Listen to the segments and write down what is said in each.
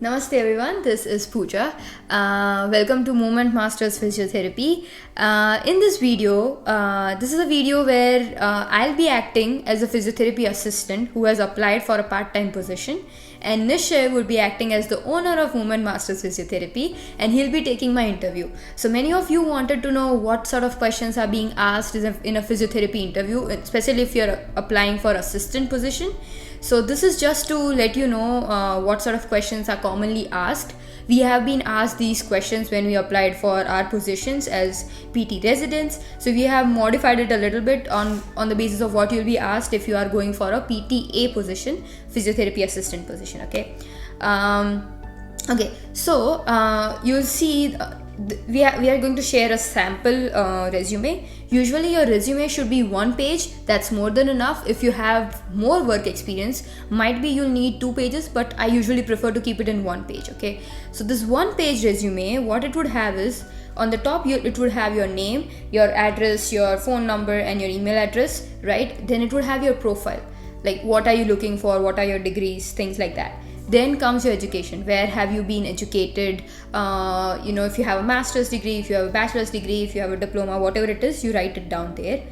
Namaste everyone, this is POOJA. Welcome to Movement Masters Physiotherapy. In this video, this is a video where I'll be acting as a physiotherapy assistant who has applied for a part-time position, and Nishay would be acting as the owner of Movement Masters Physiotherapy, and he'll be taking my interview. So many of you wanted to know what sort of questions are being asked in a physiotherapy interview, especially if you're applying for assistant position. So this is just to let you know what sort of questions are commonly asked. We have been asked these questions when we applied for our positions as PT residents. So we have modified it a little bit on the basis of what you'll be asked if you are going for a PTA position, physiotherapy assistant position. Okay. So you'll see we are going to share a sample resume. Usually your resume should be 1 page. That's more than enough. If you have more work experience, might be you'll need 2 pages, but I usually prefer to keep it in 1 page. Okay, so this 1 page resume, what it would have is on the top it would have your name, your address, your phone number and your email address, right? Then it would have your profile, like what are you looking for, what are your degrees, things like that. Then comes your education. Where have you been educated? If you have a master's degree, if you have a bachelor's degree, if you have a diploma, whatever it is, you write it down there.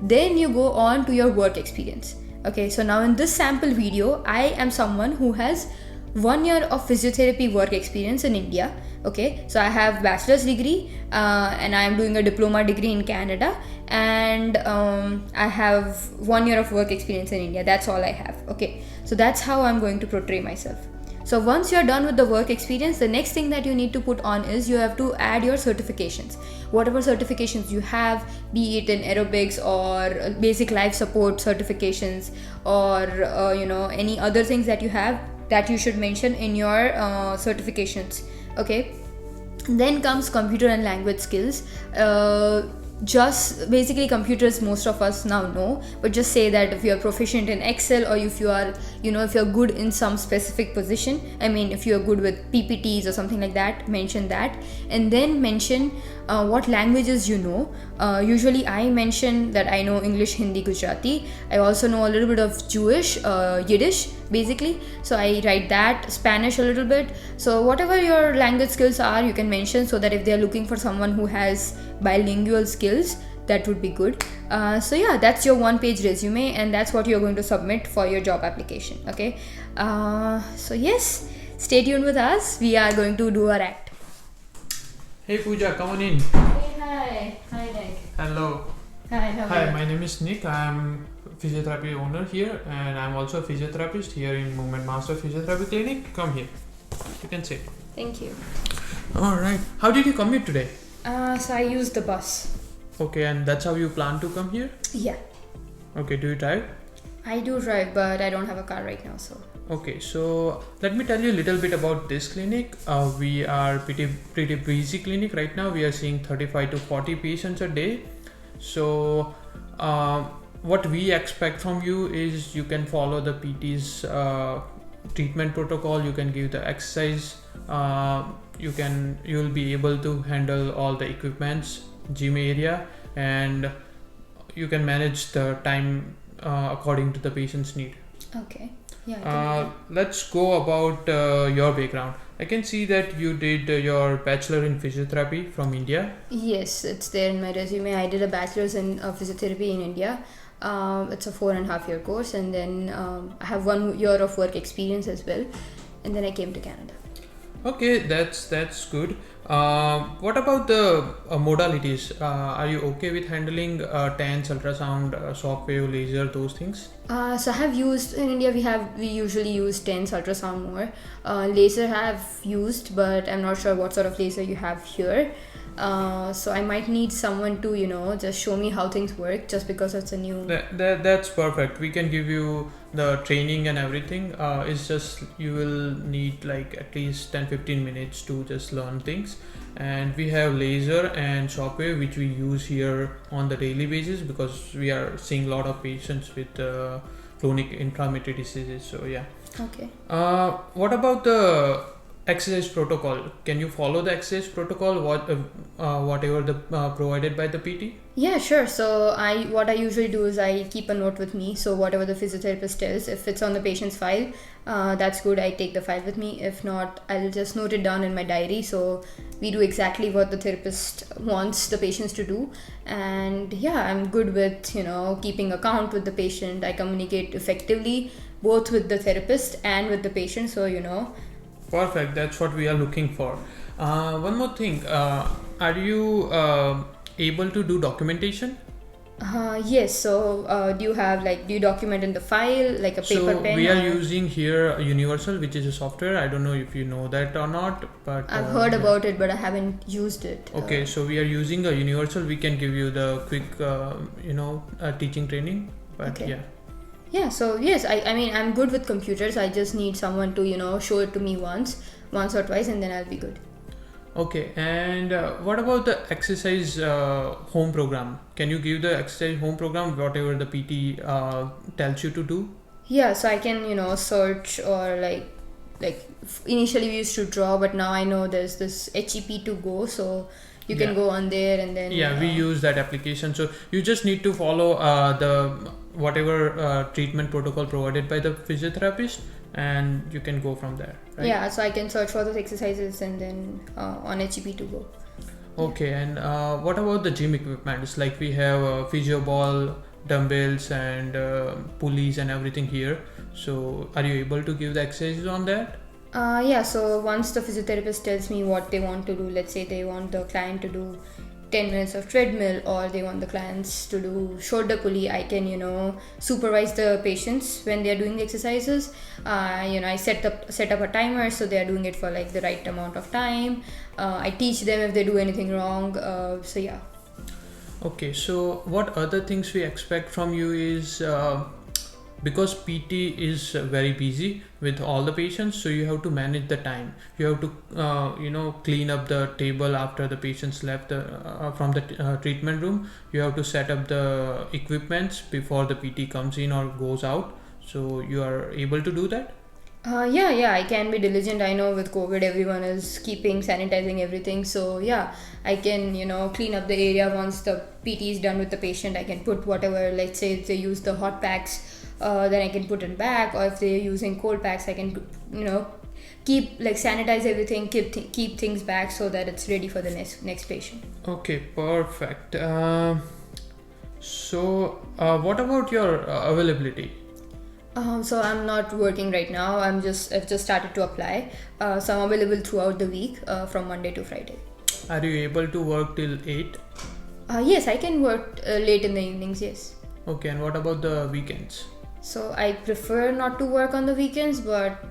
Then you go on to your work experience. Okay, so now in this sample video, I am someone who has 1 year of physiotherapy work experience in India. Okay, so I have bachelor's degree and I am doing a diploma degree in Canada, and I have 1 year of work experience in India. That's all I have. Okay, so that's how I'm going to portray myself. So once you're done with the work experience, the next thing that you need to put on is you have to add your certifications. Whatever certifications you have, be it in aerobics or basic life support certifications, or any other things that you have, that you should mention in your certifications. Okay, then comes computer and language skills. Just basically computers most of us now know, but just say that if you are proficient in Excel, or if you are if you're good in some specific position, if you're good with PPTs or something like that, mention that. And then mention what languages you know. Usually I mention that I know English, Hindi, Gujarati. I also know a little bit of Jewish, Yiddish basically, so I write that. Spanish a little bit. So whatever your language skills are, you can mention, so that if they're looking for someone who has bilingual skills, that would be good. So yeah, that's your 1 page resume, and that's what you're going to submit for your job application. Okay, so yes, stay tuned with us. We are going to do our act. Hey Pooja, come on in. Hey, hi Nick. Hello. Hi, my name is Nick. I'm physiotherapy owner here, and I'm also a physiotherapist here in Movement Master Physiotherapy Clinic. Come here. You can sit. Thank you. Alright. How did you commute today? So I used the bus. Okay, and that's how you plan to come here? Yeah. Okay, do you drive? I do drive, but I don't have a car right now, so. Okay, so let me tell you a little bit about this clinic. We are pretty busy clinic right now. We are seeing 35 to 40 patients a day. So what we expect from you is you can follow the PT's treatment protocol. You can give the exercise. You'll be able to handle all the equipments, gym area, and you can manage the time according to the patient's need. Okay. Yeah. Let's go about your background. I can see that you did your bachelor in physiotherapy from India. Yes, it's there in my resume. I did a bachelor's in physiotherapy in India. It's a 4.5 year course, and then I have 1 year of work experience as well, and then I came to Canada. Okay, that's good. What about the modalities? Are you okay with handling TENS, ultrasound, shockwave, laser, those things? So I have used in India. We usually use TENS, ultrasound more. Laser I have used, but I'm not sure what sort of laser you have here. So I might need someone to just show me how things work, just because it's a new. That's perfect. We can give you the training and everything. It's just you will need like at least 10-15 minutes to just learn things. And we have laser and shockwave, which we use here on the daily basis, because we are seeing a lot of patients with chronic inflammatory diseases. So yeah. Okay. What about the exercise protocol. Can you follow the exercise protocol? Whatever the provided by the PT? Yeah, sure. So what I usually do is I keep a note with me. So whatever the physiotherapist tells, if it's on the patient's file, that's good. I take the file with me. If not, I'll just note it down in my diary. So we do exactly what the therapist wants the patients to do. And yeah, I'm good with, keeping account with the patient. I communicate effectively both with the therapist and with the patient. So, Perfect. That's what we are looking for. One more thing. Are you able to do documentation? Yes. So, do you document in the file like a paper pen? So we are using here Universal, which is a software. I don't know if you know that or not, but I've heard about it, but I haven't used it. Okay, so we are using a Universal. We can give you the quick, teaching training. But Okay. yeah. Yeah. So yes, I mean I'm good with computers. I just need someone to show it to me once or twice, and then I'll be good. Okay, and what about the exercise home program? Can you give the exercise home program, whatever the PT tells you to do? Yeah. So I can search or initially we used to draw, but now I know there's this HEP to go, so you can Yeah. go on there and then Yeah, we use that application. So you just need to follow the whatever treatment protocol provided by the physiotherapist, and you can go from there. Right? Yeah. So I can search for those exercises and then on HEP to go. Okay, and what about the gym equipment? It's like we have physio ball, dumbbells, and pulleys and everything here. So are you able to give the exercises on that? Yeah, so once the physiotherapist tells me what they want to do, let's say they want the client to do 10 minutes of treadmill or they want the clients to do shoulder pulley, I can, supervise the patients when they're doing the exercises. I set up a timer so they're doing it for like the right amount of time. I teach them if they do anything wrong. So yeah. Okay, so what other things we expect from you is because PT is very busy with all the patients, so you have to manage the time. You have to clean up the table after the patients left from the treatment room. You have to set up the equipments before the PT comes in or goes out. So you are able to do that? Yeah, I can be diligent. I know with COVID, everyone is sanitizing everything. So yeah, I can, clean up the area once the PT is done with the patient. I can put whatever, let's say if they use the hot packs, then I can put it back, or if they're using cold packs, I can, keep sanitize everything, keep things back so that it's ready for the next patient. Okay, perfect. So what about your availability? So I'm not working right now. I've just started to apply. So I'm available throughout the week, from Monday to Friday. Are you able to work till 8? Yes, I can work late in the evenings. Yes. Okay, and what about the weekends? So I prefer not to work on the weekends, but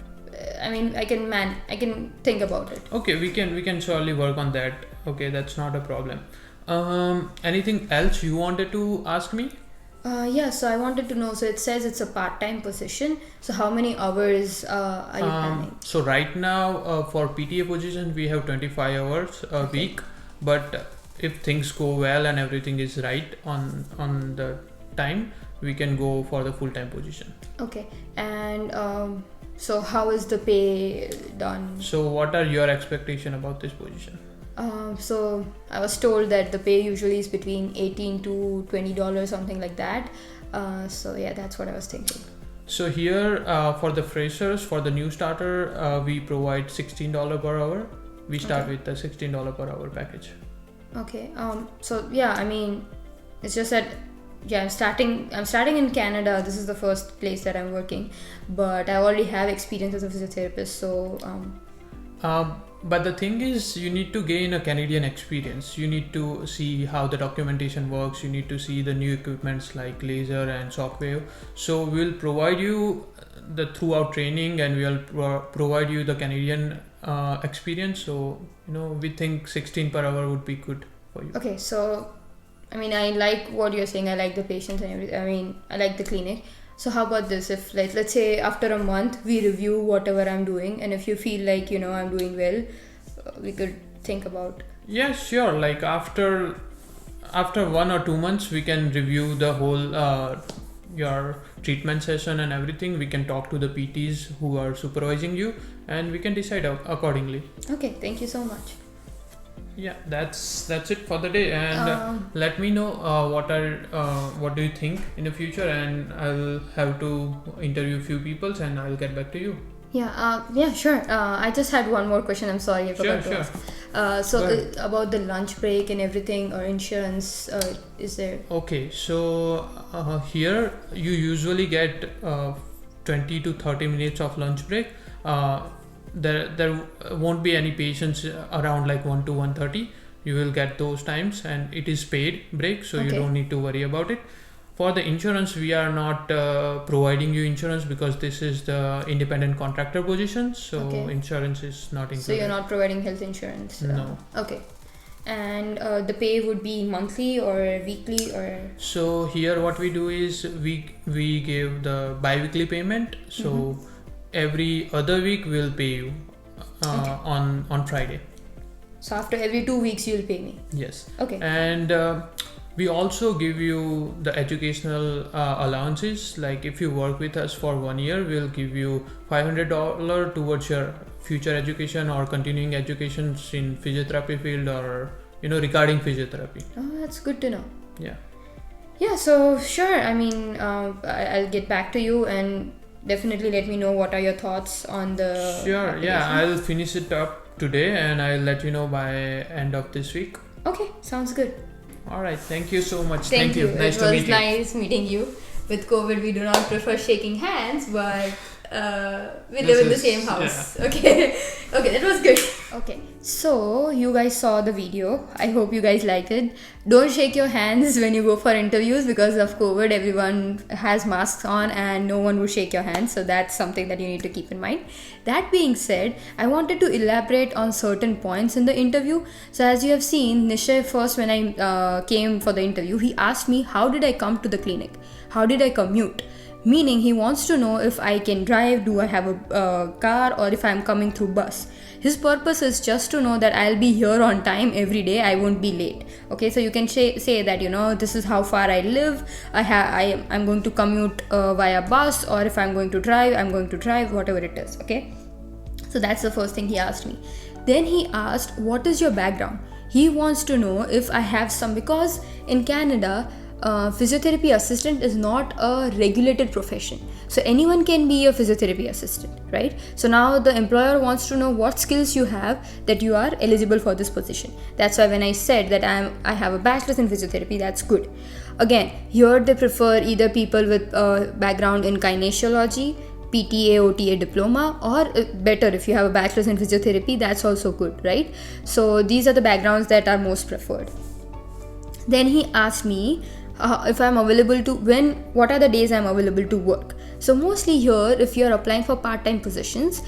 I mean I can think about it. Okay, we can surely work on that. Okay, that's not a problem. Anything else you wanted to ask me? Yeah, so I wanted to know, so it says it's a part-time position, so how many hours are you planning? So right now for PTA position we have 25 hours a week, but if things go well and everything is right on the time, we can go for the full-time position. Okay, and so how is the pay done? So what are your expectation about this position? So I was told that the pay usually is between $18 to $20, something like that. So yeah, that's what I was thinking. So here for the freshers, for the new starter, we provide $16 per hour. We start with the $16 per hour package. Okay. So yeah, I mean, it's just that I'm starting in Canada. This is the first place that I'm working, but I already have experience as a physiotherapist. So but the thing is, you need to gain a Canadian experience. You need to see how the documentation works. You need to see the new equipments like laser and shockwave. So we'll provide you the throughout training, and we'll provide you the Canadian experience. So we think 16 per hour would be good for you. okay, so I mean, I like what you're saying. I like the patients and everything. I mean, I like the clinic. So how about this? If let's say after a month we review whatever I'm doing, and if you feel like I'm doing well, we could think about. Yeah, sure. Like after 1 or 2 months, we can review the whole your treatment session and everything, we can talk to the PTs who are supervising you, and we can decide accordingly. Okay, thank you so much. Yeah, that's it for the day, and let me know what do you think in the future, and I'll have to interview a few people, and I'll get back to you. Yeah, sure. I just had one more question. I'm sorry, I forgot to ask. About the lunch break and everything, or insurance, is there? Okay, so here you usually get 20 to 30 minutes of lunch break. There won't be any patients around like 1 to 1:30. You will get those times, and it is paid break, so you don't need to worry about it. For the insurance, we are not providing you insurance because this is the independent contractor position, so insurance is not included. So you're not providing health insurance? No. Okay. And the pay would be monthly or weekly, or? So here what we do is we give the bi-weekly payment. So every other week we'll pay you on Friday. So after every 2 weeks you'll pay me? Yes. Okay. And we also give you the educational allowances. Like if you work with us for 1 year, we'll give you $500 towards your future education or continuing education in physiotherapy field, or regarding physiotherapy. Oh, that's good to know. Yeah, so sure. I mean, I'll get back to you, and definitely let me know what are your thoughts on the I'll finish it up today, and I'll let you know by end of this week. Okay, sounds good. All right, thank you so much. Thank you. It was nice meeting you. With COVID, we do not prefer shaking hands, but we live in the same house. Yeah. Okay, that was good. Okay, so you guys saw the video. I hope you guys liked it. Don't shake your hands when you go for interviews because of COVID. Everyone has masks on and no one will shake your hands. So that's something that you need to keep in mind. That being said, I wanted to elaborate on certain points in the interview. So as you have seen, Nishay first, when I came for the interview, he asked me, how did I come to the clinic? How did I commute? Meaning he wants to know if I can drive, do I have a car, or if I'm coming through bus. His purpose is just to know that I'll be here on time every day, I won't be late. Okay, so you can say that, this is how far I live, I'm going to commute via bus, or if I'm going to drive, I'm going to drive, whatever it is. Okay, so that's the first thing he asked me. Then he asked, what is your background? He wants to know if I have some, because in Canada, physiotherapy assistant is not a regulated profession, so anyone can be a physiotherapy assistant, right? So now the employer wants to know what skills you have that you are eligible for this position. That's why when I said that I have a bachelor's in physiotherapy, that's good. Again, here they prefer either people with background in kinesiology, PTA OTA diploma, or better if you have a bachelor's in physiotherapy, that's also good, right? So these are the backgrounds that are most preferred. Then he asked me if I'm available to what are the days I'm available to work. So mostly here, if you're applying for part-time positions,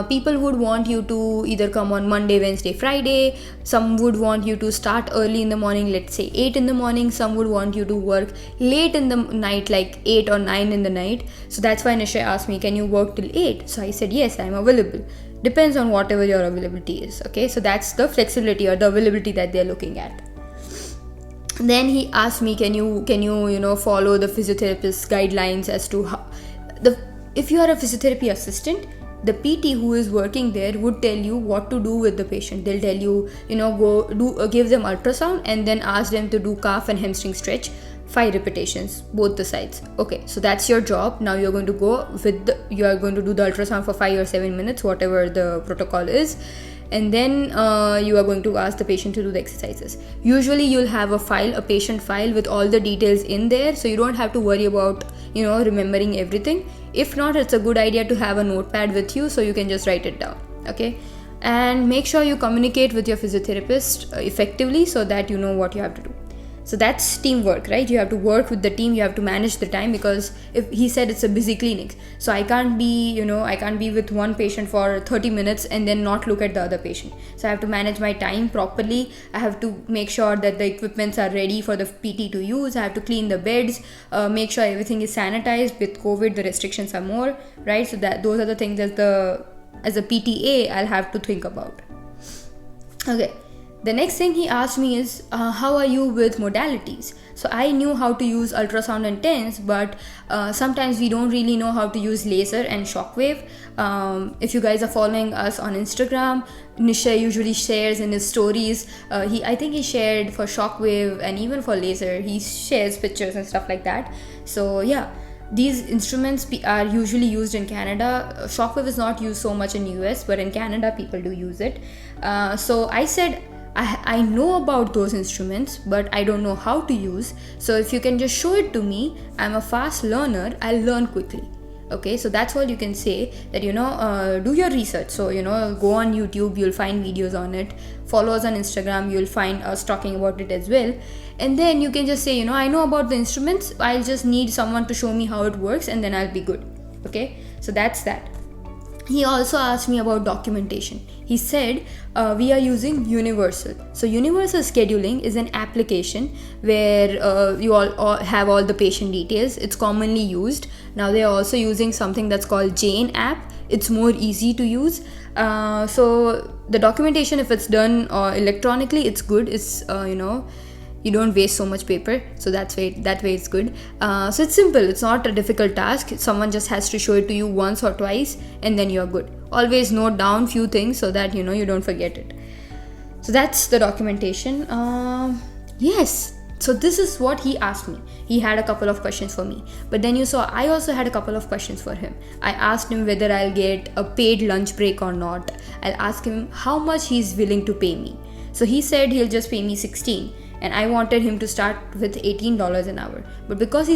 people would want you to either come on Monday, Wednesday, Friday. Some would want you to start early in the morning, let's say 8 in the morning. Some would want you to work late in the night, like 8 or 9 in the night. So that's why Nishay asked me, can you work till 8? So I said, yes, I'm available. Depends on whatever your availability is. Okay, so that's the flexibility or the availability that they're looking at. Then he asked me, can you follow the physiotherapist's guidelines as to how if you are a physiotherapy assistant, the PT who is working there would tell you what to do with the patient. They'll tell you, give them ultrasound and then ask them to do calf and hamstring stretch 5 repetitions, both the sides. Okay, so that's your job. Now you're going to you are going to do the ultrasound for 5 or 7 minutes, whatever the protocol is. And then you are going to ask the patient to do the exercises. Usually you'll have a patient file with all the details in there, so you don't have to worry about remembering everything. If not, it's a good idea to have a notepad with you so you can just write it down. Okay, and make sure you communicate with your physiotherapist effectively so that you know what you have to do. So that's teamwork, right? You have to work with the team, you have to manage the time, because if he said it's a busy clinic, so I can't be with one patient for 30 minutes and then not look at the other patient. So I have to manage my time properly. I have to make sure that the equipments are ready for the PT to use. I have to clean the beds, make sure everything is sanitized. With COVID, the restrictions are more, right? So those are the things as a PTA I'll have to think about. Okay. The next thing he asked me is, how are you with modalities? So I knew how to use ultrasound and TENS, but sometimes we don't really know how to use laser and shockwave. If you guys are following us on Instagram, Nishay usually shares in his stories. I think he shared for shockwave and even for laser. He shares pictures and stuff like that. So yeah, these instruments are usually used in Canada. Shockwave is not used so much in US, but in Canada people do use it. So I said, I know about those instruments, but I don't know how to use. So if you can just show it to me, I'm a fast learner, I'll learn quickly. Okay, so that's all you can say, that do your research. So go on YouTube, you'll find videos on it. Follow us on Instagram, you'll find us talking about it as well. And then you can just say, I know about the instruments, I'll just need someone to show me how it works, and then I'll be good. Okay, so that's that. He also asked me about documentation. He said, we are using Universal. So Universal Scheduling is an application where you all have all the patient details. It's commonly used. Now they are also using something that's called Jane app. It's more easy to use. So the documentation, if it's done electronically, it's good. It's you don't waste so much paper, so that way it's good. So it's simple, it's not a difficult task. Someone just has to show it to you once or twice, and then you're good. Always note down few things so that you don't forget it. So that's the documentation. Yes, so this is what he asked me. He had a couple of questions for me, but then I also had a couple of questions for him. I asked him whether I'll get a paid lunch break or not. I'll ask him how much he's willing to pay me. So he said he'll just pay me $16, and I wanted him to start with $18 an hour. But because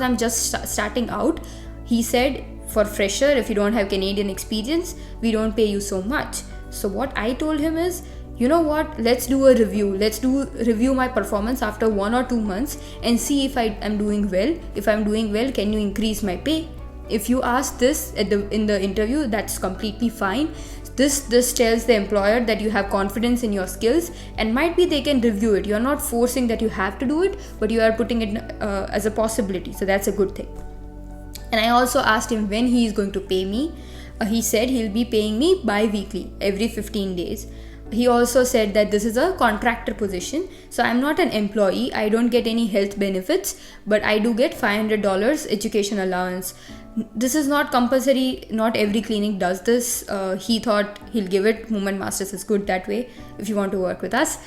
I'm just starting out, he said, for fresher, if you don't have Canadian experience, we don't pay you so much. So what I told him is, let's do a review. Let's review my performance after 1 or 2 months and see if I am doing well. If I'm doing well, can you increase my pay? If you ask this in the interview, that's completely fine. This tells the employer that you have confidence in your skills, and might be they can review it. You're not forcing that you have to do it, but you are putting it as a possibility. So that's a good thing. And I also asked him when he is going to pay me. He said he'll be paying me bi-weekly, every 15 days. He also said that this is a contractor position, so I'm not an employee. I don't get any health benefits, but I do get $500 education allowance. This is not compulsory. Not every clinic does this. He thought he'll give it. Movement Masters is good that way if you want to work with us.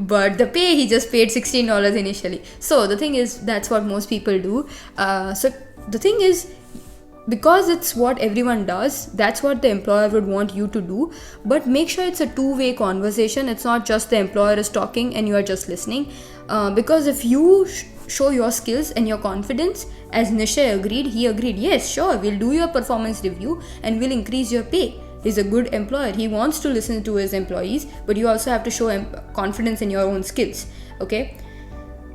But the pay, he just paid $16 initially. So the thing is, that's what most people do. So the thing is, because it's what everyone does, that's what the employer would want you to do. But make sure it's a two-way conversation. It's not just the employer is talking and you are just listening. Because if you show your skills and your confidence, as Nishay agreed, he agreed, yes, sure, we'll do your performance review and we'll increase your pay. He's a good employer. He wants to listen to his employees, but you also have to show confidence in your own skills. Okay,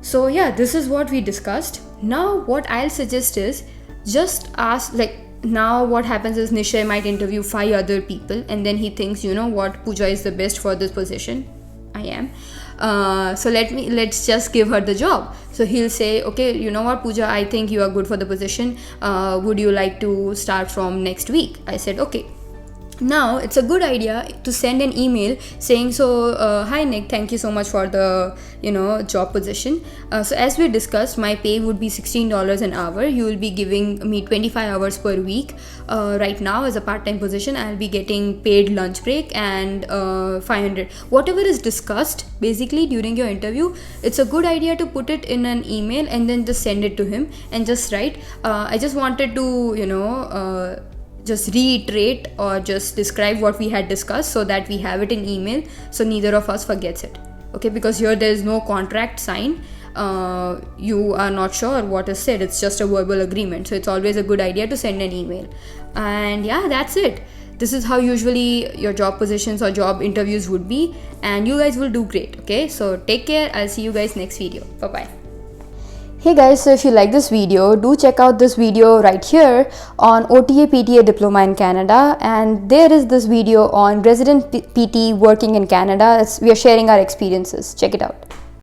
so yeah, this is what we discussed. Now what I'll suggest is, just ask, now what happens is Nishay might interview 5 other people, and then he thinks, POOJA is the best for this position. I am. So let's just give her the job. So he'll say, okay, POOJA, I think you are good for the position. Would you like to start from next week? I said, okay. Now it's a good idea to send an email saying, hi Nick, thank you so much for the job position. So as we discussed, my pay would be $16 an hour. You will be giving me 25 hours per week. Right now, as a part-time position, I'll be getting paid lunch break and $500. Whatever is discussed basically during your interview, it's a good idea to put it in an email and then just send it to him and just write, I just wanted to just reiterate or just describe what we had discussed, so that we have it in email, so neither of us forgets it. Okay, because here there is no contract signed. You are not sure what is said. It's just a verbal agreement. So it's always a good idea to send an email. And yeah, that's it. This is how usually your job positions or job interviews would be, and you guys will do great. Okay, so take care. I'll see you guys next video. Bye bye. Hey guys, so if you like this video, do check out this video right here on OTA PTA Diploma in Canada, and there is this video on resident PT working in Canada. We are sharing our experiences. Check it out.